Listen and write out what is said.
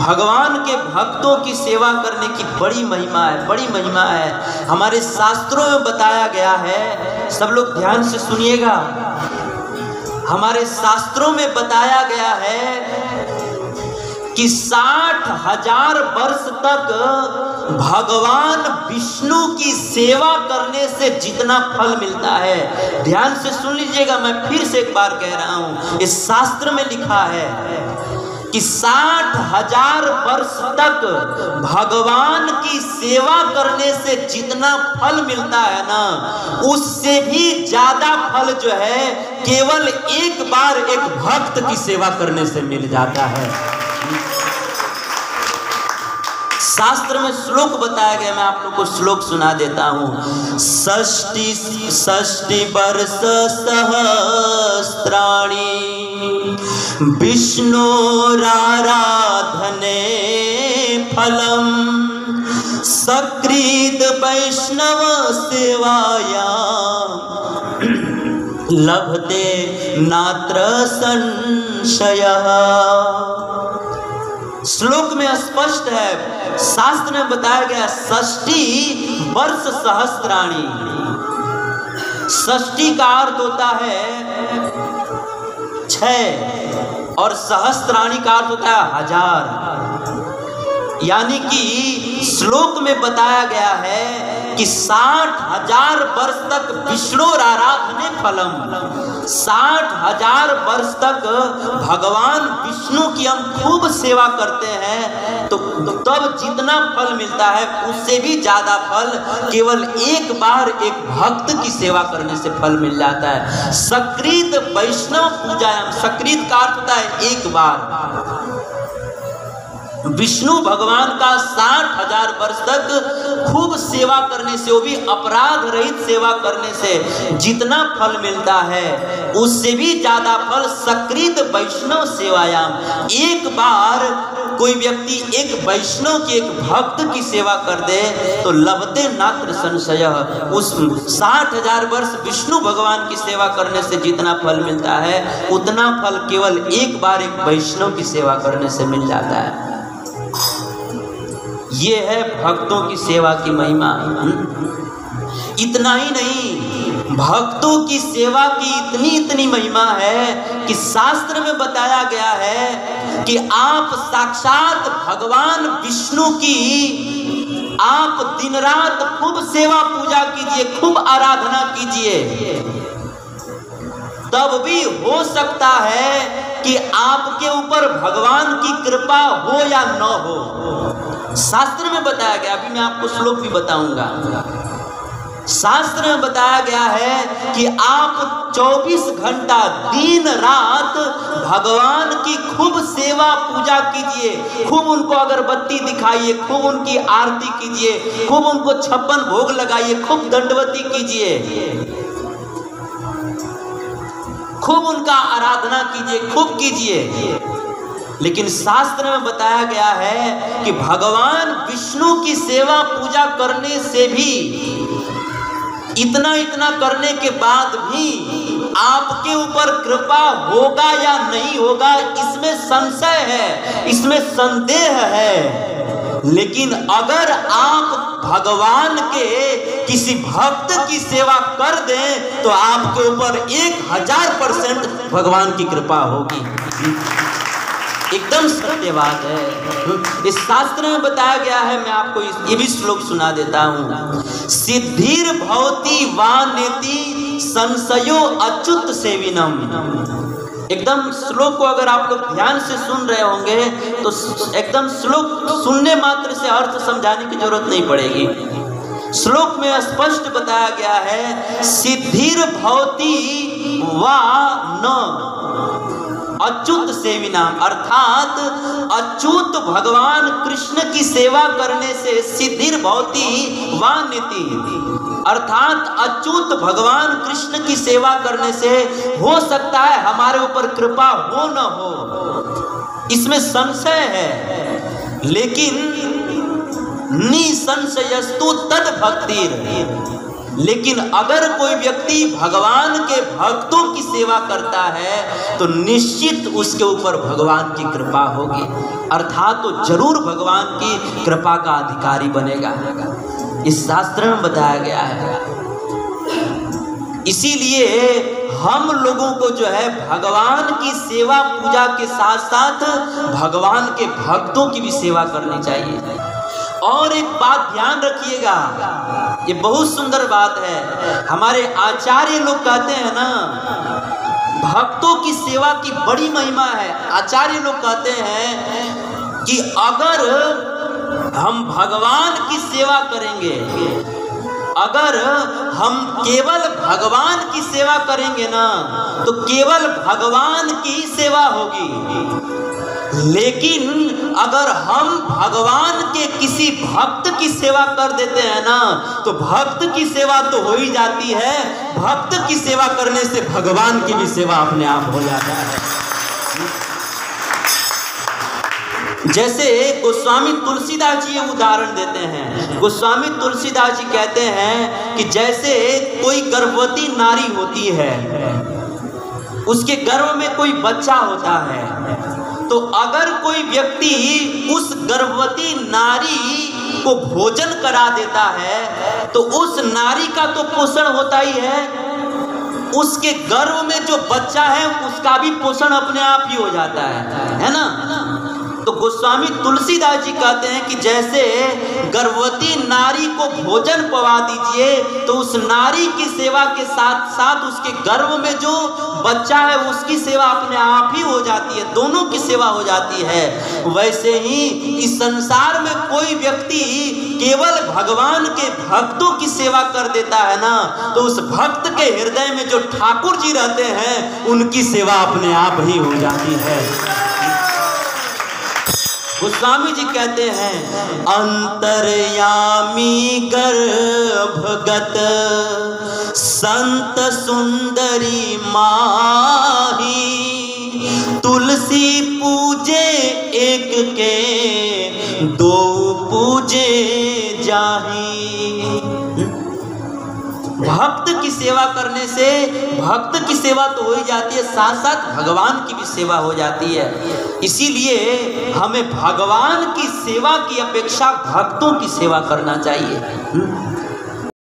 भगवान के भक्तों की सेवा करने की बड़ी महिमा है, बड़ी महिमा है। हमारे शास्त्रों में बताया गया है, सब लोग ध्यान से सुनिएगा। हमारे शास्त्रों में बताया गया है कि 60,000 वर्ष तक भगवान विष्णु की सेवा करने से जितना फल मिलता है, ध्यान से सुन लीजिएगा, मैं फिर से एक बार कह रहा हूं, इस शास्त्र में लिखा है कि 60,000 वर्ष तक भगवान की सेवा करने से जितना फल मिलता है ना, उससे भी ज्यादा फल जो है केवल एक बार एक भक्त की सेवा करने से मिल जाता है। शास्त्र में श्लोक बताया गया, मैं आप लोग को श्लोक सुना देता हूँ। षष्टि वर्ष सहस्राणि विष्णोराराधने फलम सकृत वैष्णव सेवाया लभते नात्र संशयः। श्लोक में स्पष्ट है, शास्त्र में बताया गया, षष्टि वर्ष सहस्राणि। षष्टि का अर्थ होता है 6 और सहस्राणि का अर्थ होता है 1000। यानी कि श्लोक में बताया गया है कि 60,000 वर्ष तक विष्णुराराधने फलम, 60,000 वर्ष तक भगवान विष्णु की हम खूब सेवा करते हैं तो तब जितना फल मिलता है उससे भी ज्यादा फल केवल एक बार एक भक्त की सेवा करने से फल मिल जाता है। सकृत वैष्णव पूजायाम, सकृत का अर्थ होता है एक बार। विष्णु भगवान का 60,000 वर्ष तक खूब सेवा करने से, वो भी अपराध रहित सेवा करने से जितना फल मिलता है उससे भी ज्यादा फल सकृत वैष्णव सेवायाम। एक बार कोई व्यक्ति एक वैष्णव की, एक भक्त की सेवा कर दे तो लभते नात्र संशय, उस 60,000 वर्ष विष्णु भगवान की सेवा करने से जितना फल मिलता है उतना फल केवल एक बार एक वैष्णव की सेवा करने से मिल जाता है। ये है भक्तों की सेवा की महिमा। इतना ही नहीं, भक्तों की सेवा की इतनी महिमा है कि शास्त्र में बताया गया है कि आप साक्षात भगवान विष्णु की आप दिन रात खूब सेवा पूजा कीजिए, खूब आराधना कीजिए, तब भी हो सकता है कि आपके ऊपर भगवान की कृपा हो या न हो। शास्त्र में बताया गया, अभी मैं आपको श्लोक भी बताऊंगा। शास्त्र में बताया गया है कि आप 24 घंटा दिन रात भगवान की खूब सेवा पूजा कीजिए, खूब उनको अगरबत्ती दिखाइए, खूब उनकी आरती कीजिए, खूब उनको 56 भोग लगाइए, खूब दंडवती कीजिए, खूब उनका आराधना कीजिए, खूब कीजिए। लेकिन शास्त्र में बताया गया है कि भगवान विष्णु की सेवा पूजा करने से भी, इतना करने के बाद भी आपके ऊपर कृपा होगा या नहीं होगा, इसमें संशय है, इसमें संदेह है। लेकिन अगर आप भगवान के किसी भक्त की सेवा कर दें तो आपके ऊपर 1000% भगवान की कृपा होगी। एकदम सत्य बात है। इस शास्त्र में बताया गया है, मैं आपको ये भी श्लोक सुना देता हूँ। सिद्धिर भवति वानेति संशयो अच्युत सेविनम। एकदम श्लोक को अगर आप लोग ध्यान से सुन रहे होंगे तो एकदम श्लोक सुनने मात्र से अर्थ समझाने की जरूरत नहीं पड़ेगी। श्लोक में स्पष्ट बताया गया है, सिद्धिर भवति वा न अच्युत सेविनाम, अर्थात अच्युत भगवान कृष्ण की सेवा करने से सिद्धिर भवति वा नीति, अर्थात अच्युत भगवान कृष्ण की सेवा करने से हो सकता है हमारे ऊपर कृपा हो न हो, इसमें संशय है। लेकिन निसंशयस्तु तद भक्तिर, लेकिन अगर कोई व्यक्ति भगवान के भक्तों की सेवा करता है तो निश्चित उसके ऊपर भगवान की कृपा होगी, अर्थात तो जरूर भगवान की कृपा का अधिकारी बनेगा। इस शास्त्र में बताया गया है। इसीलिए हम लोगों को जो है भगवान की सेवा पूजा के साथ साथ भगवान के भक्तों की भी सेवा करनी चाहिए। और एक बात ध्यान रखिएगा, ये बहुत सुंदर बात है। हमारे आचार्य लोग कहते हैं ना, भक्तों की सेवा की बड़ी महिमा है। आचार्य लोग कहते हैं कि अगर हम भगवान की सेवा करेंगे, अगर हम केवल भगवान की सेवा करेंगे ना, तो केवल भगवान की सेवा होगी। लेकिन अगर हम भगवान के किसी भक्त की सेवा कर देते हैं ना, तो भक्त की सेवा तो हो ही जाती है, भक्त की सेवा करने से भगवान की भी सेवा अपने आप हो जाता है। जैसे गोस्वामी तुलसीदास जी ये उदाहरण देते हैं। गोस्वामी तुलसीदास जी कहते हैं कि जैसे कोई गर्भवती नारी होती है, उसके गर्भ में कोई बच्चा होता है, तो अगर कोई व्यक्ति उस गर्भवती नारी को भोजन करा देता है तो उस नारी का तो पोषण होता ही है, उसके गर्भ में जो बच्चा है उसका भी पोषण अपने आप ही हो जाता है ना। तो गोस्वामी तुलसीदास जी कहते हैं कि जैसे गर्भवती नारी को भोजन पवा दीजिए तो उस नारी की सेवा के साथ साथ उसके गर्भ में जो बच्चा है उसकी सेवा अपने आप ही हो जाती है, दोनों की सेवा हो जाती है। वैसे ही इस संसार में कोई व्यक्ति केवल भगवान के भक्तों की सेवा कर देता है ना, तो उस भक्त के हृदय में जो ठाकुर जी रहते हैं उनकी सेवा अपने आप ही हो जाती है। गोस्वामी जी कहते हैं, अंतर्यामी गर्भगत संत सुंदरी माही, तुलसी पूजे एक के दो पूजे जाही। भक्त की सेवा करने से भक्त की सेवा तो हो ही जाती है, साथ साथ भगवान की भी सेवा हो जाती है। इसीलिए हमें भगवान की सेवा की अपेक्षा भक्तों की सेवा करना चाहिए।